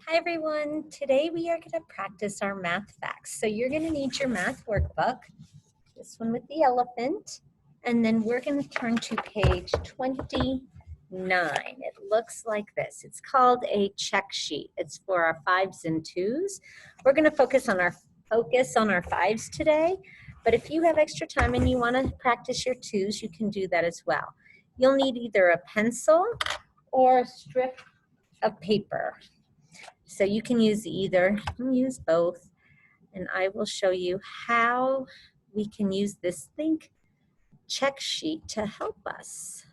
Hi everyone, today we are going to practice our math facts. So you're going to need your math workbook, this one with the elephant, and then we're going to turn to page 29. It looks like this. It's called a check sheet. It's for our 5s and 2s. We're going to focus on our 5s today, but if you have extra time and you want to practice your 2s, you can do that as well. You'll need either a pencil or a strip of paper. So you can use either, use both, and I will show you how we can use this Think check sheet to help us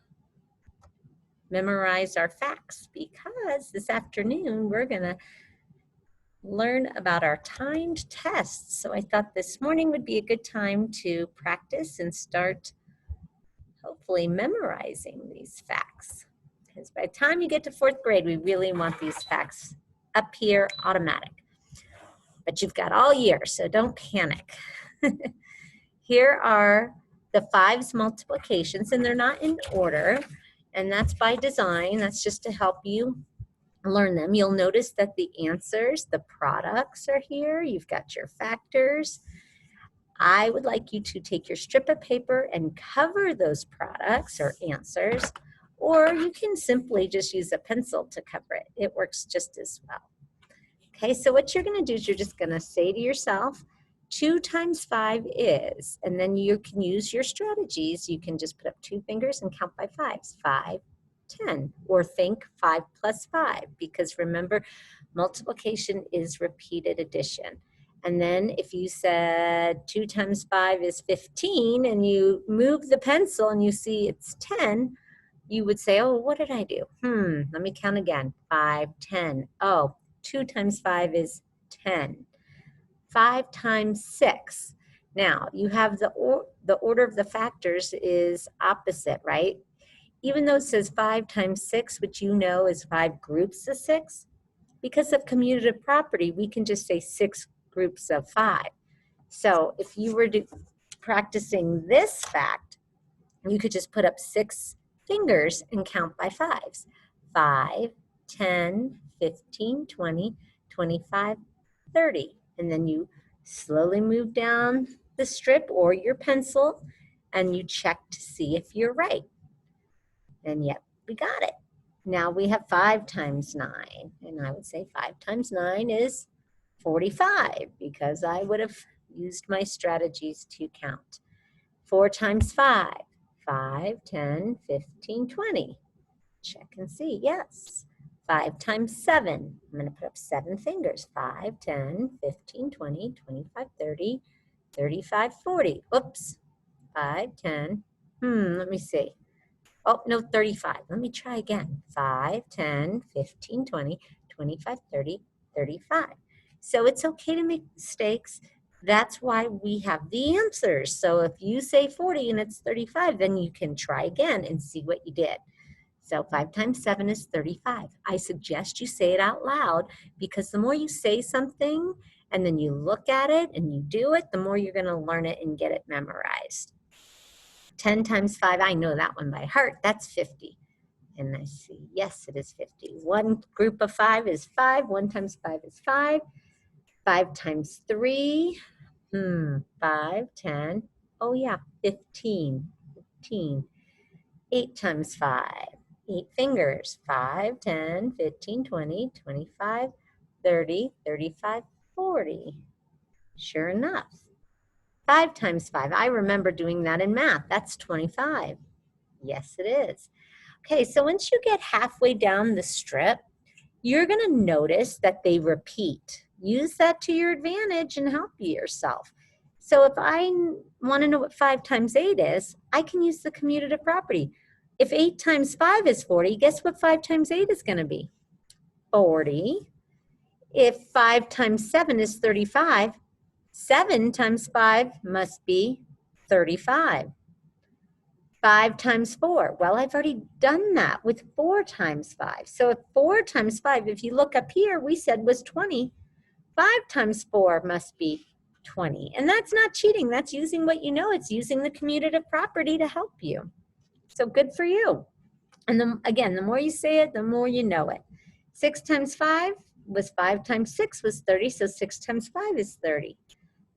memorize our facts, because this afternoon we're going to learn about our timed tests. So I thought this morning would be a good time to practice and start hopefully memorizing these facts. Because by the time you get to 4th grade, we really want these facts up here automatic. But you've got all year, so don't panic. Here are the 5's multiplications, and they're not in order, and that's by design. That's just to help you learn them. You'll notice that the answers, the products are here. You've got your factors. I would like you to take your strip of paper and cover those products or answers, or you can simply just use a pencil to cover it. It works just as well. Okay, so what you're going to do is you're just going to say to yourself, 2 times 5 is, and then you can use your strategies. You can just put up 2 fingers and count by 5s, 5, 10, or think 5 plus 5, because remember, multiplication is repeated addition. And then if you said 2 times 5 is 15, and you move the pencil and you see it's 10, you would say, oh, what did I do? Let me count again, 5, 10, oh, 2 times 5 is 10. 5 times 6. Now, you have the order of the factors is opposite, right? Even though it says 5 times 6, which you know is 5 groups of 6, because of commutative property, we can just say 6 groups of 5. So if you were practicing this fact, you could just put up 6 fingers and count by 5s. 5, 10, 15, 20, 25, 30. And then you slowly move down the strip or your pencil and you check to see if you're right. And yep, we got it. Now we have 5 times 9. And I would say 5 times 9 is 45, because I would have used my strategies to count. 4 times 5. 5, 10, 15, 20. Check and see, yes. 5 times 7. I'm going to put up 7 fingers. 5, 10, 15, 20, 25, 30, 35, 40. Oops. 5, 10. Let me see. Oh, no, 35. Let me try again. 5, 10, 15, 20, 25, 30, 35. So it's okay to make mistakes. That's why we have the answers. So if you say 40 and it's 35, then you can try again and see what you did. So 5 times 7 is 35. I suggest you say it out loud, because the more you say something and then you look at it and you do it, the more you're going to learn it and get it memorized. 10 times 5, I know that one by heart. That's 50. And I see, yes, it is 50. One group of 5 is 5. 1 times 5 is 5. 5 times 3, 5, 10. Oh yeah, 15. 15. 8 times 5. 8 fingers. 5, 10, 15, 20, 25, 30, 35, 40. Sure enough. 5 times 5. I remember doing that in math. That's 25. Yes, it is. Okay, so once you get halfway down the strip, you're going to notice that they repeat. Use that to your advantage and help yourself. So if I want to know what 5 times 8 is, I can use the commutative property. If 8 times 5 is 40, guess what 5 times 8 is going to be? 40. If 5 times 7 is 35, 7 times 5 must be 35. 5 times 4. Well, I've already done that with 4 times 5. So if 4 times 5, if you look up here, we said was 20. 5 times 4 must be 20. And that's not cheating. That's using what you know. It's using the commutative property to help you. So good for you. And then, again, the more you say it, the more you know it. 6 times 5, was 5 times 6 was 30, so 6 times 5 is 30.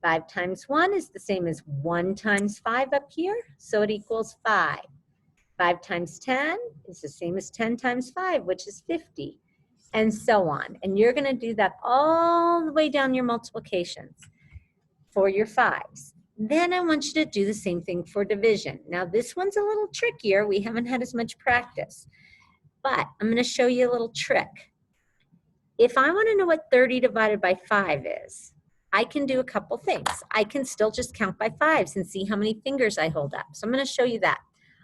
5 times 1 is the same as 1 times 5 up here, so it equals 5. 5 times 10 is the same as 10 times 5, which is 50, and so on. And you're going to do that all the way down your multiplications for your 5s. Then I want you to do the same thing for division. Now this one's a little trickier. We haven't had as much practice, but I'm going to show you a little trick. If I want to know what 30 divided by 5 is, I can do a couple things. I can still just count by 5s and see how many fingers I hold up. So I'm going to show you that.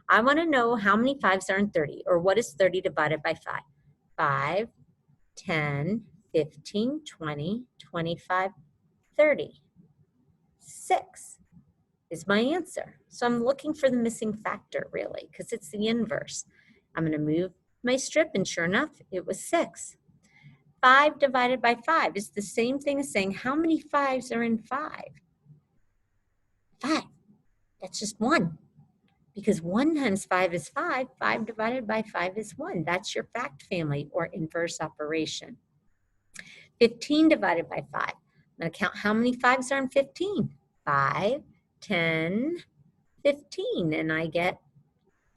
I want to know how many 5s are in 30, or what is 30 divided by 5? 5, 10, 15, 20, 25, 30. 6 is my answer. So I'm looking for the missing factor, really, because it's the inverse. I'm going to move my strip, and sure enough, it was 6. 5 divided by 5 is the same thing as saying how many 5s are in 5? 5. That's just 1. Because 1 times 5 is 5. 5 divided by 5 is 1. That's your fact family, or inverse operation. 15 divided by 5. I'm going to count how many 5s are in 15. 5, 10, 15, and I get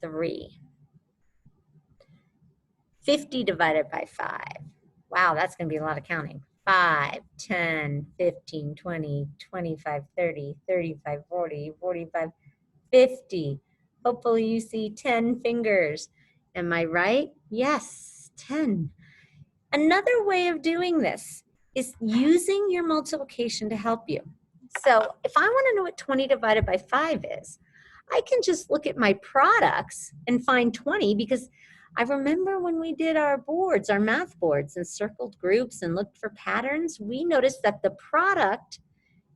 3. 50 divided by 5. Wow, that's going to be a lot of counting. 5, 10, 15, 20, 25, 30, 35, 40, 45, 50. Hopefully you see 10 fingers. Am I right? Yes, 10. Another way of doing this is using your multiplication to help you. So if I want to know what 20 divided by 5 is, I can just look at my products and find 20, because I remember when we did our boards, our math boards, and circled groups and looked for patterns, we noticed that the product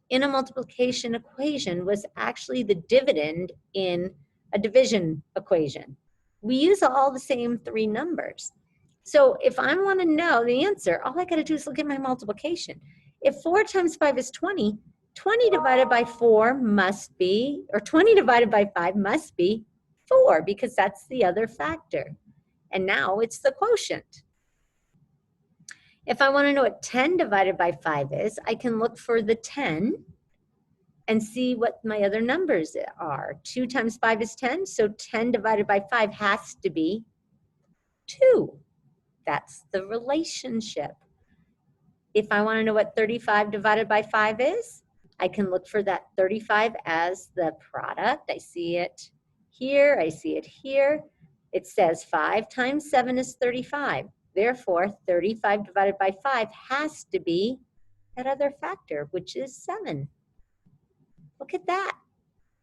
in a multiplication equation was actually the dividend in a division equation. We use all the same 3 numbers. So if I want to know the answer, all I got to do is look at my multiplication. If 4 times 5 is 20, 20 divided by 4 must be, or 20 divided by 5 must be 4, because that's the other factor. And now it's the quotient. If I want to know what 10 divided by 5 is, I can look for the 10 and see what my other numbers are. 2 times 5 is 10, so 10 divided by 5 has to be 2. That's the relationship. If I want to know what 35 divided by 5 is, I can look for that 35 as the product. I see it here, I see it here. It says 5 times 7 is 35. Therefore, 35 divided by 5 has to be that other factor, which is 7. Look at that.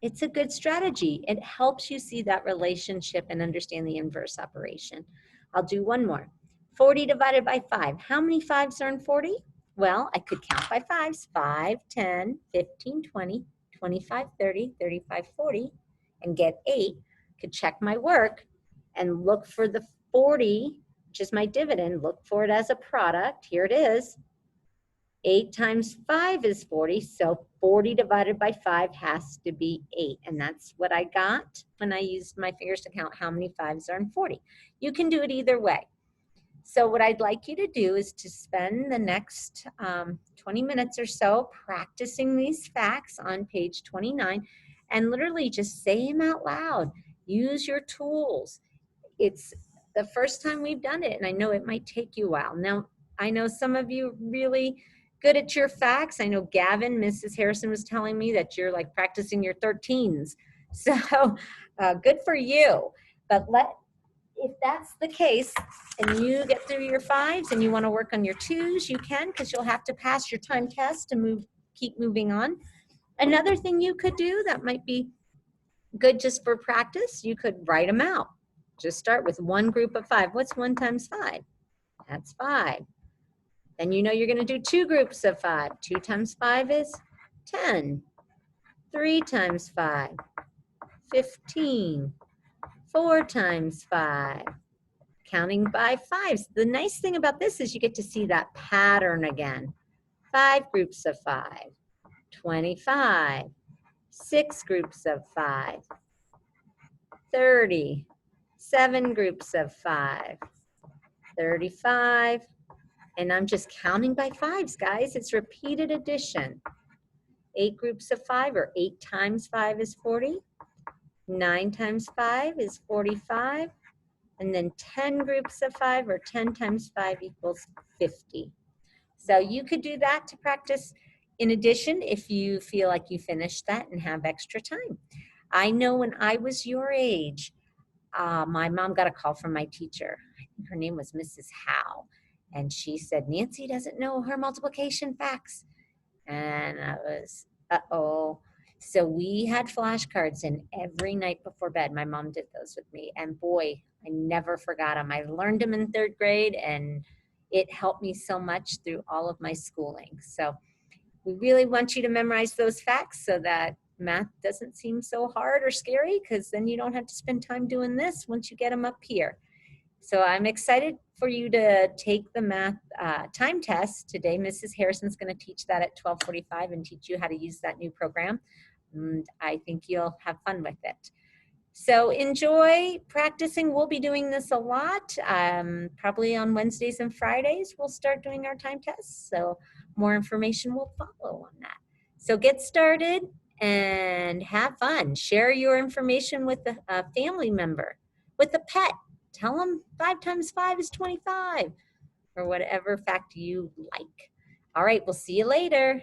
It's a good strategy. It helps you see that relationship and understand the inverse operation. I'll do one more. 40 divided by 5. How many 5s are in 40? Well, I could count by 5s. 5, 10, 15, 20, 25, 30, 35, 40, and get 8. Could check my work and look for the 40, which is my dividend. Look for it as a product. Here it is. 8 times 5 is 40, so 40 divided by 5 has to be 8. And that's what I got when I used my fingers to count how many 5s are in 40. You can do it either way. So what I'd like you to do is to spend the next 20 minutes or so practicing these facts on page 29 and literally just say them out loud. Use your tools. It's the first time we've done it, and I know it might take you a while. Now, I know some of you really good at your facts. I know Gavin, Mrs. Harrison was telling me that you're like practicing your 13s. So good for you. But if that's the case and you get through your 5s and you want to work on your 2s, you can, because you'll have to pass your time test to keep moving on. Another thing you could do that might be good just for practice, you could write them out. Just start with one group of 5. What's 1 times 5? That's 5. Then you know you're going to do 2 groups of 5. 2 times 5 is 10. 3 times 5, 15. 4 times 5. Counting by 5s. The nice thing about this is you get to see that pattern again. 5 groups of 5. 25. 6 groups of 5. 30. 7 groups of 5. 35. And I'm just counting by fives, guys. It's repeated addition. 8 groups of 5, or 8 times 5 is 40. 9 times 5 is 45. And then 10 groups of 5, or 10 times 5 equals 50. So you could do that to practice in addition if you feel like you finished that and have extra time. I know when I was your age, my mom got a call from my teacher. I think her name was Mrs. Howe. And she said, Nancy doesn't know her multiplication facts. And I was, uh-oh. So we had flashcards, and every night before bed, my mom did those with me. And boy, I never forgot them. I learned them in 3rd grade, and it helped me so much through all of my schooling. So we really want you to memorize those facts so that math doesn't seem so hard or scary, because then you don't have to spend time doing this once you get them up here. So I'm excited for you to take the math time test today. Mrs. Harrison's going to teach that at 12:45 and teach you how to use that new program. And I think you'll have fun with it. So enjoy practicing. We'll be doing this a lot. Probably on Wednesdays and Fridays, we'll start doing our time tests. So more information will follow on that. So get started and have fun. Share your information with a family member, with a pet. Tell them 5 times 5 is 25, or whatever fact you like. All right, we'll see you later.